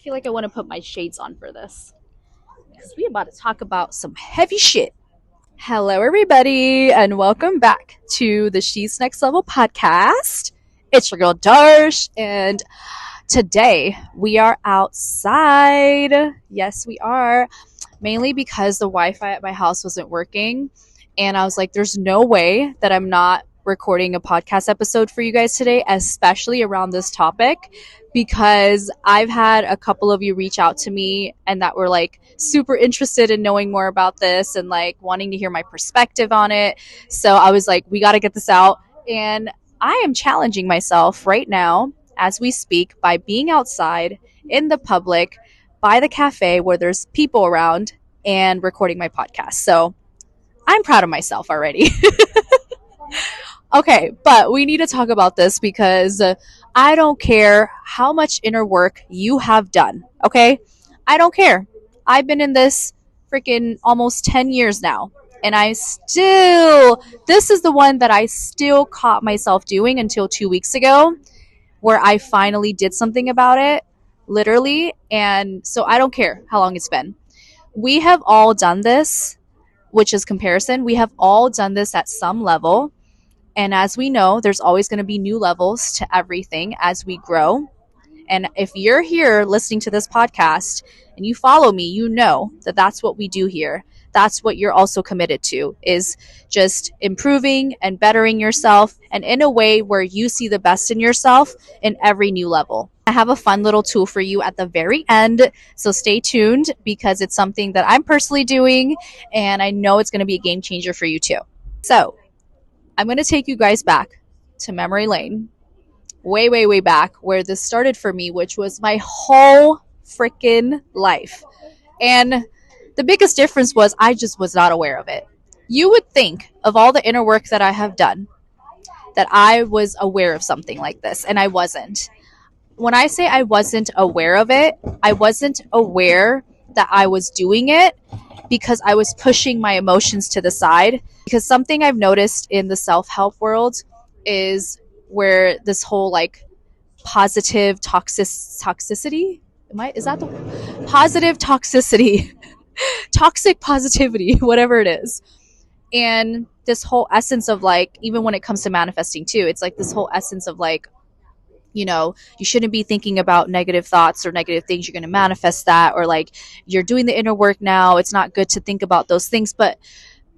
feel like I want to put my shades on for this because we about to talk about some heavy shit. Hello, everybody, and welcome back to the She's Next Level podcast. It's your girl Darsh, and today we are outside. Yes, we are. Mainly because the Wi-Fi at my house wasn't working, and I was like, "There's no way that I'm not recording a podcast episode for you guys today, especially around this topic." Because I've had a couple of you reach out to me and that were like super interested in knowing more about this and like wanting to hear my perspective on it. So I was like, we got to get this out. And I am challenging myself right now as we speak by being outside in the public by the cafe where there's people around and recording my podcast. So I'm proud of myself already. Okay, but we need to talk about this because I don't care how much inner work you have done, okay? I don't care. I've been in this freaking almost 10 years now, and this is the one that I still caught myself doing until 2 weeks ago, where I finally did something about it, literally, and so I don't care how long it's been. We have all done this, which is comparison. We have all done this at some level. And as we know, there's always going to be new levels to everything as we grow. And if you're here listening to this podcast and you follow me, you know that that's what we do here. That's what you're also committed to, is just improving and bettering yourself, and in a way where you see the best in yourself in every new level. I have a fun little tool for you at the very end, so stay tuned because it's something that I'm personally doing, and I know it's going to be a game changer for you too. So I'm going to take you guys back to memory lane, way, way, way back where this started for me, which was my whole freaking life. And the biggest difference was I just was not aware of it. You would think of all the inner work that I have done that I was aware of something like this, and I wasn't. When I say I wasn't aware of it, I wasn't aware that I was doing it because I was pushing my emotions to the side. Because something I've noticed in the self-help world is where this whole like positive toxicity, is that the positive toxicity, toxic positivity, whatever it is. And this whole essence of like, even when it comes to manifesting too, it's like this whole essence of like, you shouldn't be thinking about negative thoughts or negative things. You're going to manifest that, or like you're doing the inner work now. It's not good to think about those things. But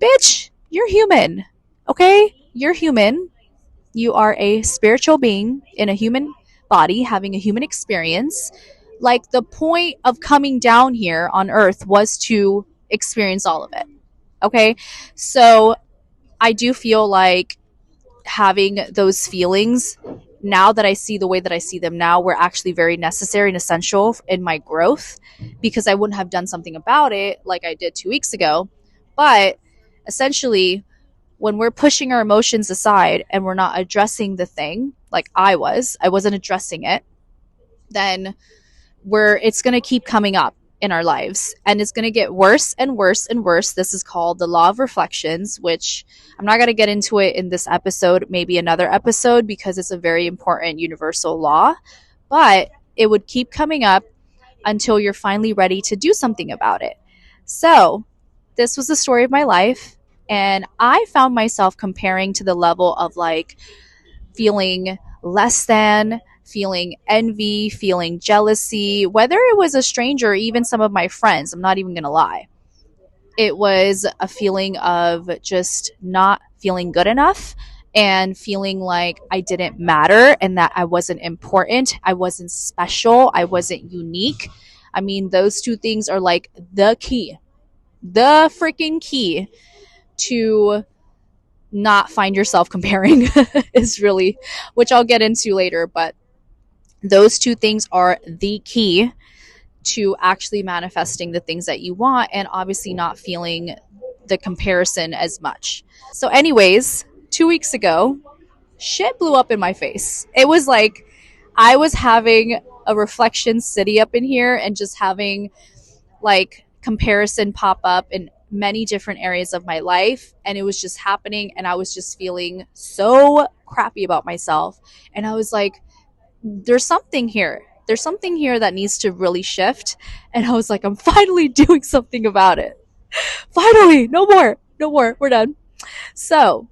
bitch, you're human. Okay? You're human. You are a spiritual being in a human body having a human experience. Like the point of coming down here on earth was to experience all of it. Okay? So I do feel like having those feelings, now that I see the way that I see them now, were actually very necessary and essential in my growth, because I wouldn't have done something about it like I did 2 weeks ago. But essentially, when we're pushing our emotions aside and we're not addressing the thing, like I wasn't addressing it, then it's going to keep coming up in our lives, and it's going to get worse and worse and worse. This is called the law of reflections, which I'm not going to get into it in this episode, maybe another episode, because it's a very important universal law. But it would keep coming up until you're finally ready to do something about it. So this was the story of my life, and I found myself comparing to the level of like feeling less than, feeling envy, feeling jealousy, whether it was a stranger or even some of my friends. I'm not even going to lie. It was a feeling of just not feeling good enough and feeling like I didn't matter and that I wasn't important. I wasn't special. I wasn't unique. I mean, those two things are like the freaking key to not find yourself comparing is really, which I'll get into later, but those two things are the key to actually manifesting the things that you want, and obviously not feeling the comparison as much. So anyways, 2 weeks ago, shit blew up in my face. It was like I was having a reflection city up in here and just having like comparison pop up in many different areas of my life, and it was just happening, and I was just feeling so crappy about myself. And I was like, there's something here. there's something here that needs to really shift. And I was like, I'm finally doing something about it. Finally, no more, no more, we're done. So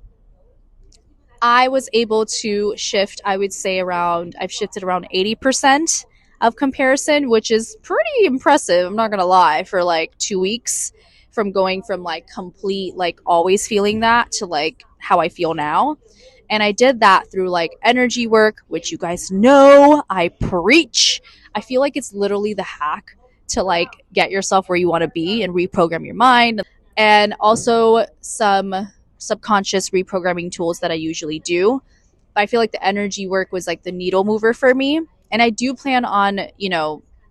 I was able to shift, I would say I've shifted around 80% of comparison, which is pretty impressive. I'm not going to lie, for like 2 weeks, from going from like complete, like always feeling that to like how I feel now. And I did that through like energy work, which you guys know I preach. I feel like it's literally the hack to like get yourself where you want to be and reprogram your mind. And also some subconscious reprogramming tools that I usually do. But I feel like the energy work was like the needle mover for me. And I do plan on,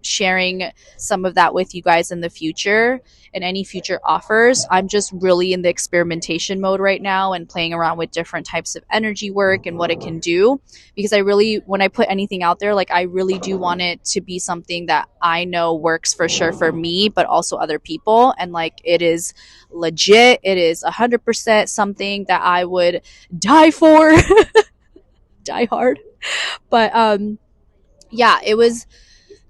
sharing some of that with you guys in the future and any future offers. I'm just really in the experimentation mode right now and playing around with different types of energy work and what it can do. Because I really, when I put anything out there, like I really do want it to be something that I know works for sure for me, but also other people. And like it is legit, it is 100% something that I would die for. Die hard. But yeah, it was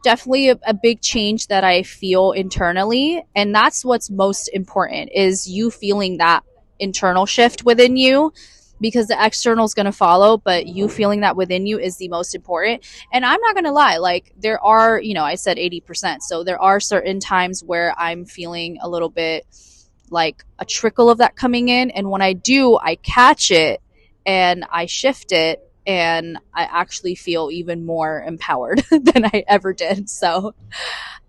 definitely a big change that I feel internally, and that's what's most important, is you feeling that internal shift within you, because the external is going to follow, but you feeling that within you is the most important. And I'm not going to lie, like there are, I said 80%, so there are certain times where I'm feeling a little bit like a trickle of that coming in, and when I do, I catch it and I shift it, and I actually feel even more empowered than I ever did. So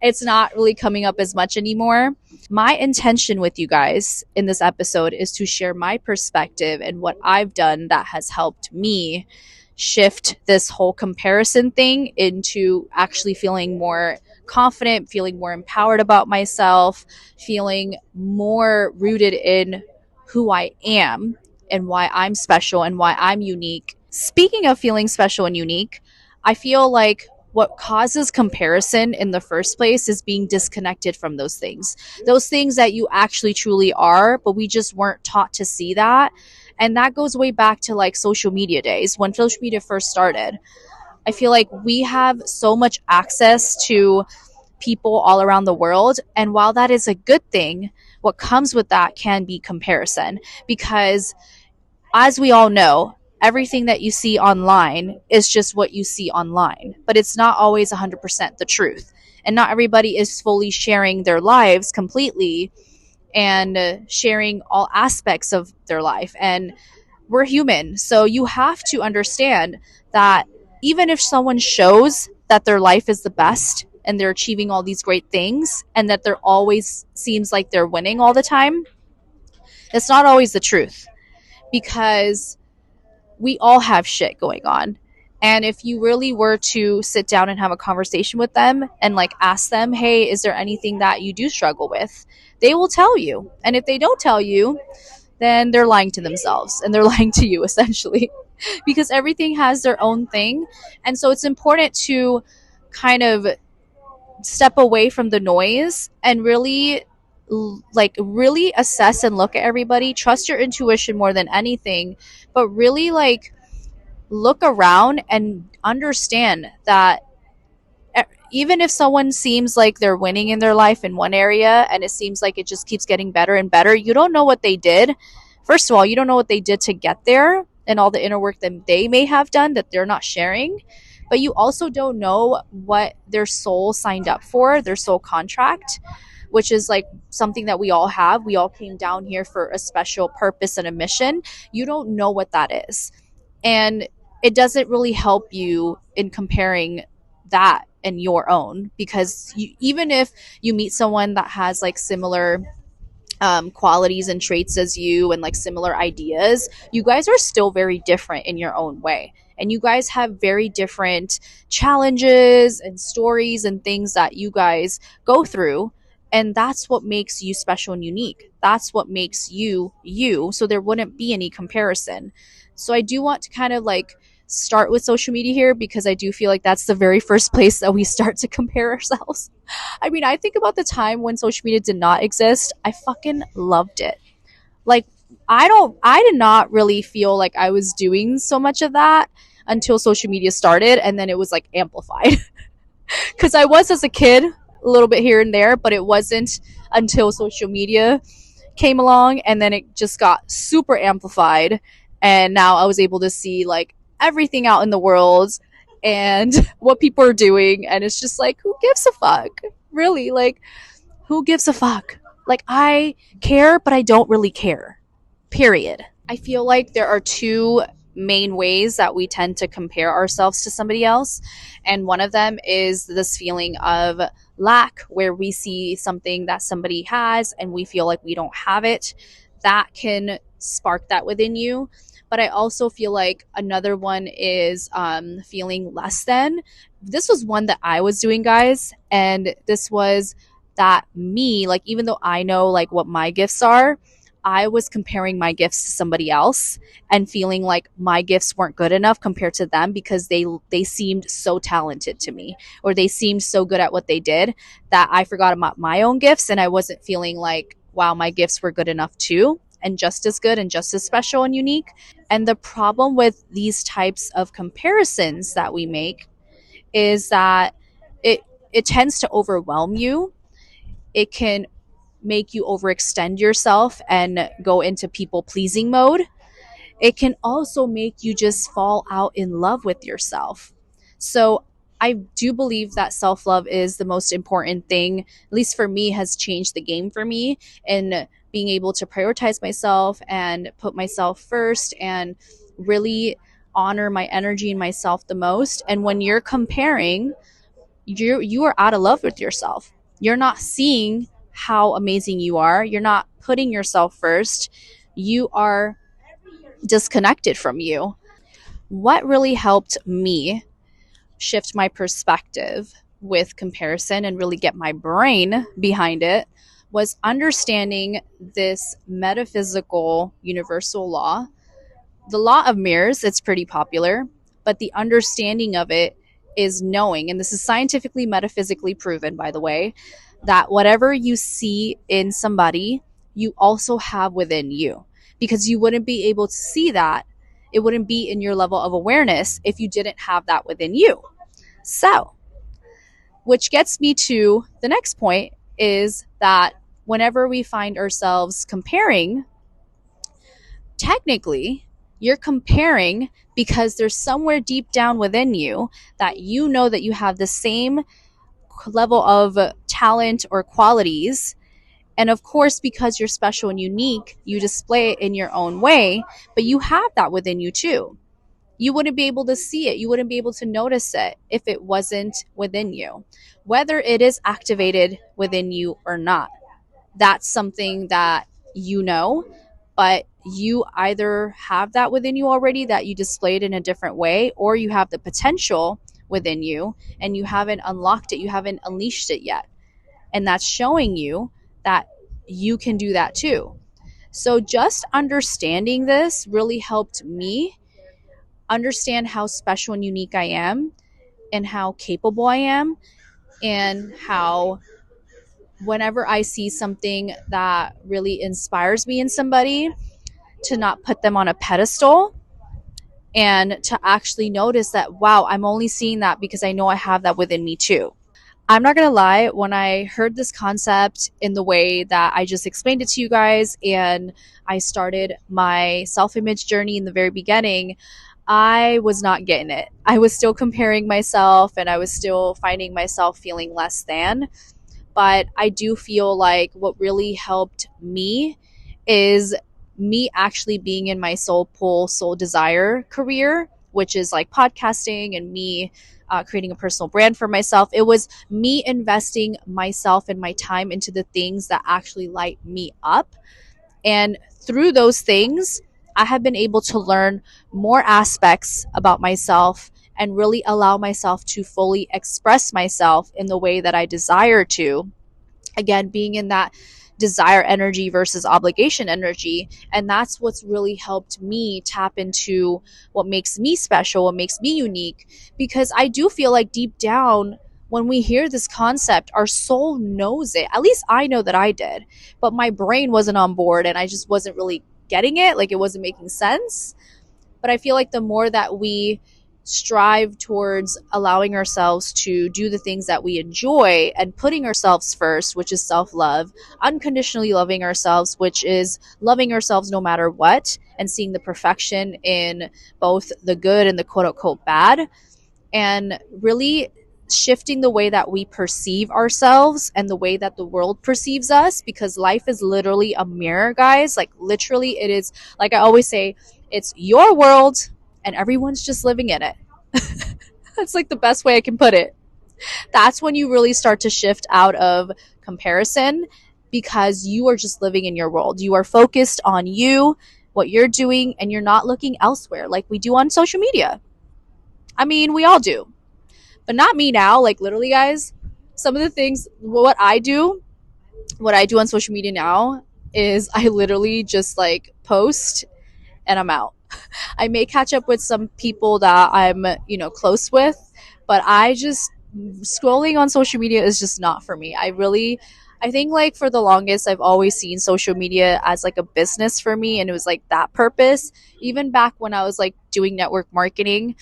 it's not really coming up as much anymore. My intention with you guys in this episode is to share my perspective and what I've done that has helped me shift this whole comparison thing into actually feeling more confident, feeling more empowered about myself, feeling more rooted in who I am and why I'm special and why I'm unique. Speaking of feeling special and unique, I feel like what causes comparison in the first place is being disconnected from those things that you actually truly are, but we just weren't taught to see that. And that goes way back to like social media days, when social media first started. I feel like we have so much access to people all around the world. And while that is a good thing, what comes with that can be comparison. Because as we all know, everything that you see online is just what you see online, but it's not always 100% the truth. And not everybody is fully sharing their lives completely and sharing all aspects of their life. And we're human. So you have to understand that even if someone shows that their life is the best and they're achieving all these great things and that they're always seems like they're winning all the time, it's not always the truth, because we all have shit going on. And if you really were to sit down and have a conversation with them and like ask them, hey, is there anything that you do struggle with? They will tell you. And if they don't tell you, then they're lying to themselves and they're lying to you essentially, because everything has their own thing. And so it's important to kind of step away from the noise and really really assess and look at everybody, trust your intuition more than anything, but really like look around and understand that even if someone seems like they're winning in their life in one area and it seems like it just keeps getting better and better, you don't know what they did. First of all, you don't know what they did to get there and all the inner work that they may have done that they're not sharing. But you also don't know what their soul signed up for, their soul contract, which is like something that we all have. We all came down here for a special purpose and a mission. You don't know what that is. And it doesn't really help you in comparing that and your own, because even if you meet someone that has like similar qualities and traits as you and like similar ideas, you guys are still very different in your own way. And you guys have very different challenges and stories and things that you guys go through. And that's what makes you special and unique. That's what makes you you. So there wouldn't be any comparison. So I do want to kind of like start with social media here, because I do feel like that's the very first place that we start to compare ourselves. I mean, I think about the time when social media did not exist. I fucking loved it. Like, I did not really feel like I was doing so much of that until social media started, and then it was like amplified. Because I was as a kid, a little bit here and there, but it wasn't until social media came along and then it just got super amplified. And now I was able to see like everything out in the world and what people are doing. And it's just like, who gives a fuck? Really? Like, who gives a fuck? Like, I care, but I don't really care. Period. I feel like there are two main ways that we tend to compare ourselves to somebody else. And one of them is this feeling of lack, where we see something that somebody has and we feel like we don't have it. That can spark that within you. But I also feel like another one is feeling less than. This was one that I was doing, guys. And this was that me, like, even though I know like what my gifts are, I was comparing my gifts to somebody else and feeling like my gifts weren't good enough compared to them because they seemed so talented to me, or they seemed so good at what they did, that I forgot about my own gifts and I wasn't feeling like, wow, my gifts were good enough too and just as good and just as special and unique. And the problem with these types of comparisons that we make is that it it tends to overwhelm you. It can make you overextend yourself and go into people pleasing mode. It can also make you just fall out in love with yourself. So I do believe that self love is the most important thing, at least for me, has changed the game for me in being able to prioritize myself and put myself first and really honor my energy and myself the most. And when you're comparing, you are out of love with yourself. You're not seeing how amazing you are. You're not putting yourself first. You are disconnected from you. What really helped me shift my perspective with comparison and really get my brain behind it was understanding this metaphysical universal law. The law of mirrors, it's pretty popular, but the understanding of it is knowing, and this is scientifically, metaphysically proven, by the way, that whatever you see in somebody, you also have within you. Because you wouldn't be able to see that. It wouldn't be in your level of awareness if you didn't have that within you. So, which gets me to the next point is that whenever we find ourselves comparing, technically, you're comparing because there's somewhere deep down within you that you know that you have the same level of talent or qualities. And of course, because you're special and unique, you display it in your own way, but you have that within you too. You wouldn't be able to see it. You wouldn't be able to notice it if it wasn't within you, whether it is activated within you or not. That's something that you know, but you either have that within you already that you displayed in a different way, or you have the potential within you and you haven't unlocked it, you haven't unleashed it yet. And that's showing you that you can do that too. So just understanding this really helped me understand how special and unique I am and how capable I am, and how whenever I see something that really inspires me in somebody, to not put them on a pedestal and to actually notice that, wow, I'm only seeing that because I know I have that within me too. I'm not going to lie, when I heard this concept in the way that I just explained it to you guys, and I started my self image journey in the very beginning, I was not getting it. I was still comparing myself and I was still finding myself feeling less than. But I do feel like what really helped me is me actually being in my soul pull, soul desire career, which is like podcasting and me creating a personal brand for myself. It was me investing myself and my time into the things that actually light me up. And through those things, I have been able to learn more aspects about myself and really allow myself to fully express myself in the way that I desire to. Again, being in that desire energy versus obligation energy. And that's what's really helped me tap into what makes me special, what makes me unique. Because I do feel like deep down, when we hear this concept, our soul knows it. At least I know that I did. But my brain wasn't on board and I just wasn't really getting it. Like, it wasn't making sense. But I feel like the more that we strive towards allowing ourselves to do the things that we enjoy and putting ourselves first, which is self love, unconditionally loving ourselves, which is loving ourselves no matter what, and seeing the perfection in both the good and the quote unquote bad, and really shifting the way that we perceive ourselves and the way that the world perceives us, because life is literally a mirror, guys. Like, literally, it is, like I always say, it's your world and everyone's just living in it. That's like the best way I can put it. That's when you really start to shift out of comparison, because you are just living in your world. You are focused on you, what you're doing, and you're not looking elsewhere like we do on social media. I mean, we all do, but not me now. Like, literally, guys, some of the things, what I do on social media now is I literally just like post and I'm out. I may catch up with some people that I'm, close with, but I just, scrolling on social media is just not for me. I think, like, for the longest, I've always seen social media as like a business for me, and it was like that purpose. Even back when I was like doing network marketing,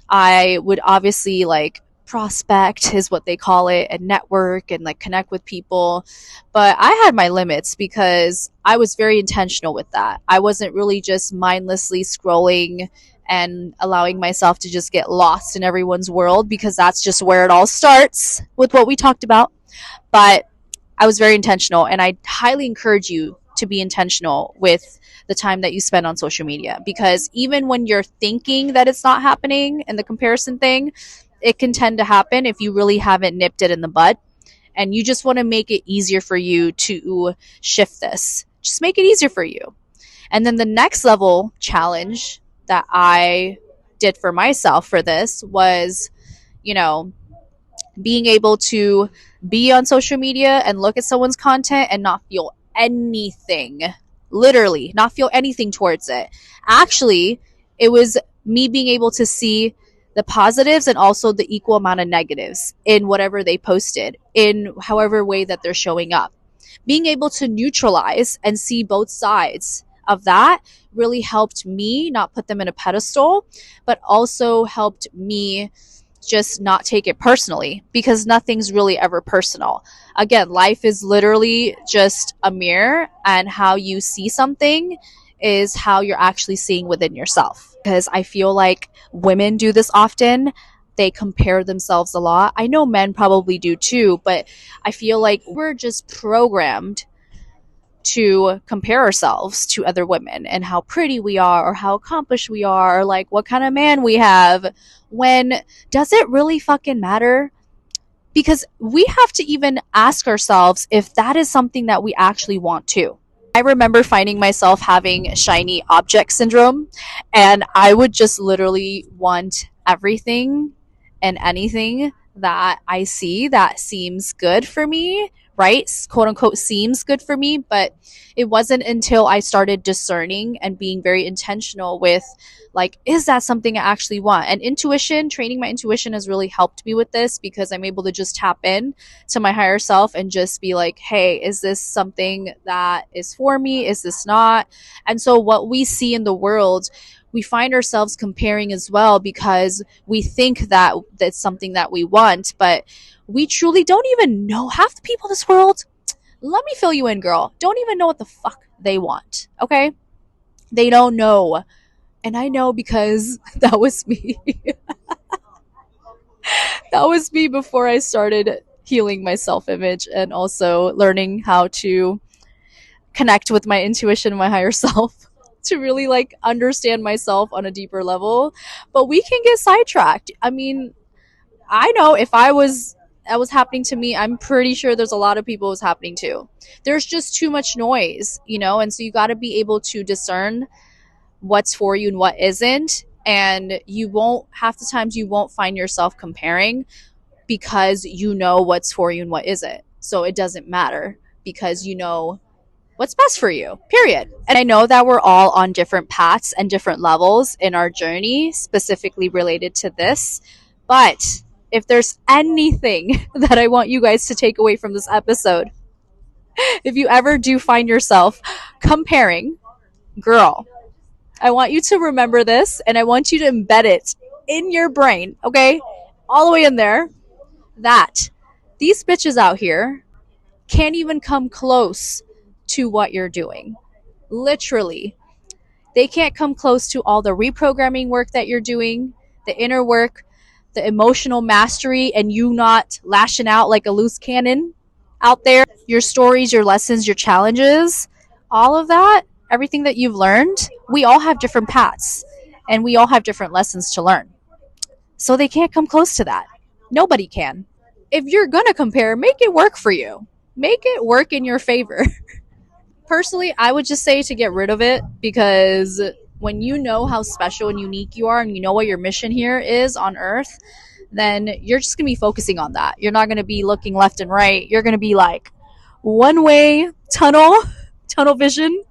I would obviously like prospect, is what they call it, and network and like connect with people. But I had my limits because I was very intentional with that. I wasn't really just mindlessly scrolling and allowing myself to just get lost in everyone's world, because that's just where it all starts with what we talked about. But I was very intentional, and I highly encourage you to be intentional with the time that you spend on social media, because even when you're thinking that it's not happening and the comparison thing, it can tend to happen if you really haven't nipped it in the bud, and you just want to make it easier for you to shift this. Just make it easier for you. And then the next level challenge that I did for myself for this was, you know, being able to be on social media and look at someone's content and not feel anything, literally not feel anything towards it. Actually, it was me being able to see the positives and also the equal amount of negatives in whatever they posted, in however way that they're showing up. Being able to neutralize and see both sides of that really helped me not put them in a pedestal, but also helped me just not take it personally, because nothing's really ever personal. Again, life is literally just a mirror, and how you see something is how you're actually seeing within yourself. Because I feel like women do this often. They compare themselves a lot. I know men probably do too, but I feel like we're just programmed to compare ourselves to other women and how pretty we are, or how accomplished we are, or like what kind of man we have. When does it really fucking matter? Because we have to even ask ourselves if that is something that we actually want to. I remember finding myself having shiny object syndrome, and I would just literally want everything and anything that I see that seems good for me, right? Quote unquote, seems good for me. But it wasn't until I started discerning and being very intentional with, like, is that something I actually want? And intuition, training my intuition has really helped me with this, because I'm able to just tap in to my higher self and just be like, hey, is this something that is for me? Is this not? And so what we see in the world, we find ourselves comparing as well, because we think that that's something that we want, but we truly don't even know. Half the people in this world, let me fill you in, girl, don't even know what the fuck they want. Okay? They don't know. And I know, because that was me. That was me before I started healing my self image and also learning how to connect with my intuition and my higher self to really like understand myself on a deeper level. But we can get sidetracked. I mean, I know if that was happening to me, I'm pretty sure there's a lot of people it was happening to. There's just too much noise, and so you got to be able to discern what's for you and what isn't. And you won't, half the times you won't find yourself comparing, because you know what's for you and what isn't. So it doesn't matter, because you know what's best for you, period. And I know that we're all on different paths and different levels in our journey, specifically related to this. But if there's anything that I want you guys to take away from this episode, if you ever do find yourself comparing, girl, I want you to remember this, and I want you to embed it in your brain, okay? All the way in there, that these bitches out here can't even come close to what you're doing. Literally. They can't come close to all the reprogramming work that you're doing, the inner work, the emotional mastery, and you not lashing out like a loose cannon out there, your stories, your lessons, your challenges, all of that, everything that you've learned. We all have different paths and we all have different lessons to learn. So they can't come close to that. Nobody can. If you're going to compare, make it work for you, make it work in your favor. Personally, I would just say to get rid of it, because when you know how special and unique you are and you know what your mission here is on earth, then you're just going to be focusing on that. You're not going to be looking left and right. You're going to be like one way tunnel vision.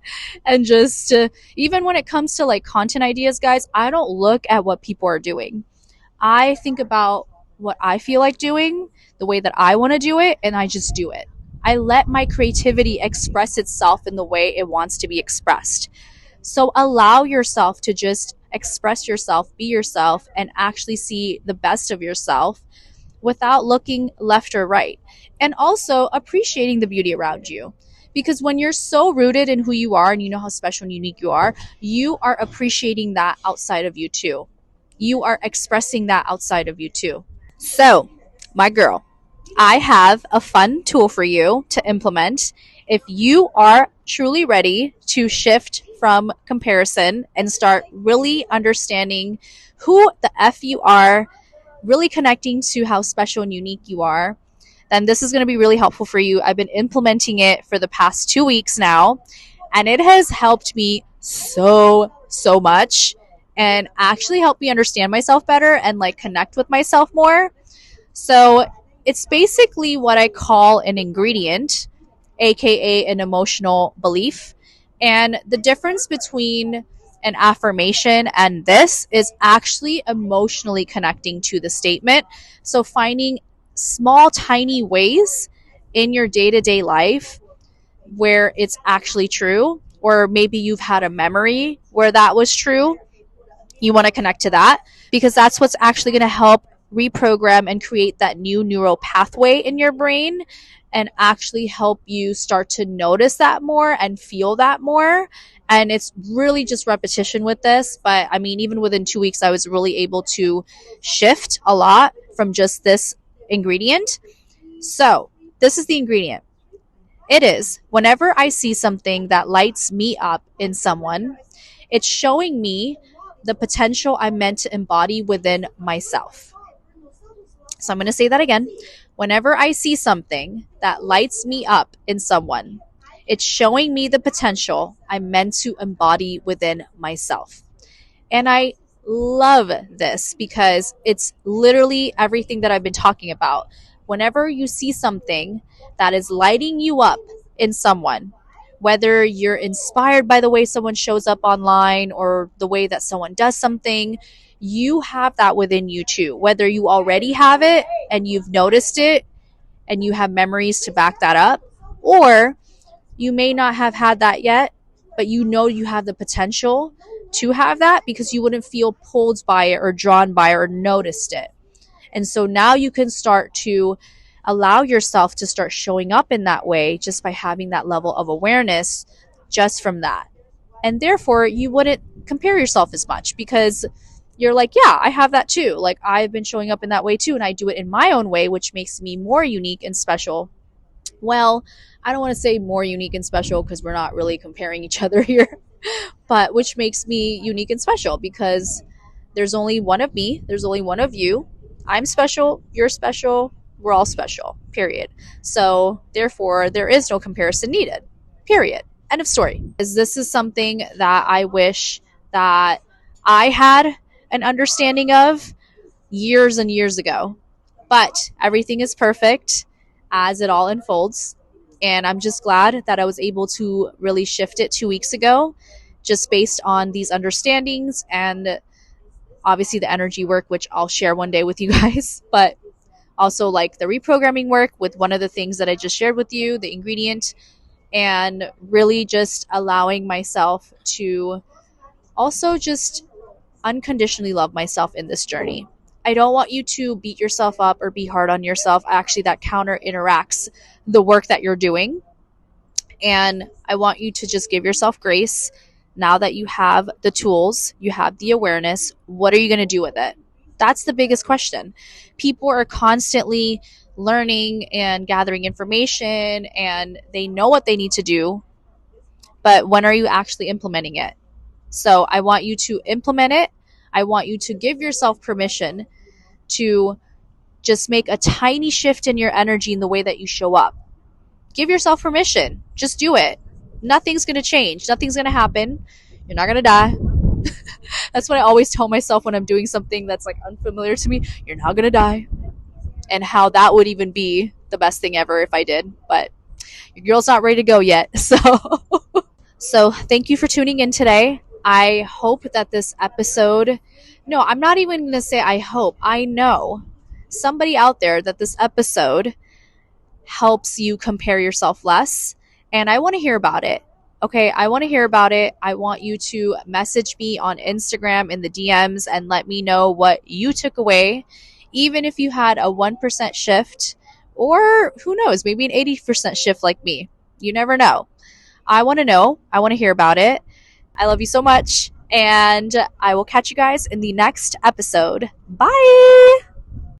And just even when it comes to like content ideas, guys, I don't look at what people are doing. I think about what I feel like doing, the way that I want to do it, and I just do it. I let my creativity express itself in the way it wants to be expressed. So allow yourself to just express yourself, be yourself, and actually see the best of yourself without looking left or right. And also appreciating the beauty around you. Because when you're so rooted in who you are and you know how special and unique you are appreciating that outside of you too. You are expressing that outside of you too. So, my girl, I have a fun tool for you to implement if you are truly ready to shift from comparison and start really understanding who the F you are, really connecting to how special and unique you are. Then this is going to be really helpful for you. I've been implementing it for the past 2 weeks now, and it has helped me so much and actually helped me understand myself better and like connect with myself more. So it's basically what I call an ingredient, aka an emotional belief. And the difference between an affirmation and this is actually emotionally connecting to the statement. So finding small, tiny ways in your day to day life where it's actually true, or maybe you've had a memory where that was true. You want to connect to that because that's what's actually going to help reprogram and create that new neural pathway in your brain and actually help you start to notice that more and feel that more. And it's really just repetition with this. But I mean, even within 2 weeks, I was really able to shift a lot from just this ingredient. So, this is the ingredient. It is whenever I see something that lights me up in someone, it's showing me the potential I'm meant to embody within myself. So I'm going to say that again. Whenever I see something that lights me up in someone, it's showing me the potential I'm meant to embody within myself. And I love this because it's literally everything that I've been talking about. Whenever you see something that is lighting you up in someone, whether you're inspired by the way someone shows up online or the way that someone does something, you have that within you too. Whether you already have it and you've noticed it and you have memories to back that up, or you may not have had that yet, but you know you have the potential to have that because you wouldn't feel pulled by it or drawn by it or noticed it. And so now you can start to allow yourself to start showing up in that way just by having that level of awareness just from that. And therefore, you wouldn't compare yourself as much because you're like, yeah, I have that too. Like, I've been showing up in that way too, and I do it in my own way, which makes me more unique and special. Well, I don't want to say more unique and special because we're not really comparing each other here, but which makes me unique and special because there's only one of me, there's only one of you. I'm special, you're special, we're all special, period. So, therefore, there is no comparison needed, period. End of story. This is something that I wish that I had an understanding of years and years ago. But everything is perfect as it all unfolds. And I'm just glad that I was able to really shift it 2 weeks ago, just based on these understandings and obviously the energy work, which I'll share one day with you guys, but also like the reprogramming work with one of the things that I just shared with you, the ingredient, and really just allowing myself to also just unconditionally love myself in this journey. I don't want you to beat yourself up or be hard on yourself. Actually, that counter interacts the work that you're doing. And I want you to just give yourself grace. Now that you have the tools, you have the awareness, what are you going to do with it? That's the biggest question. People are constantly learning and gathering information and they know what they need to do, but when are you actually implementing it? So I want you to implement it. I want you to give yourself permission to just make a tiny shift in your energy in the way that you show up. Give yourself permission. Just do it. Nothing's going to change. Nothing's going to happen. You're not going to die. That's what I always tell myself when I'm doing something that's like unfamiliar to me. You're not going to die. And how that would even be the best thing ever if I did. But your girl's not ready to go yet. So thank you for tuning in today. I hope that this episode, no, I'm not even going to say I hope. I know somebody out there that this episode helps you compare yourself less. And I want to hear about it. Okay, I want to hear about it. I want you to message me on Instagram in the DMs and let me know what you took away, even if you had a 1% shift, or who knows, maybe an 80% shift like me. You never know. I want to know. I want to hear about it. I love you so much. And I will catch you guys in the next episode. Bye.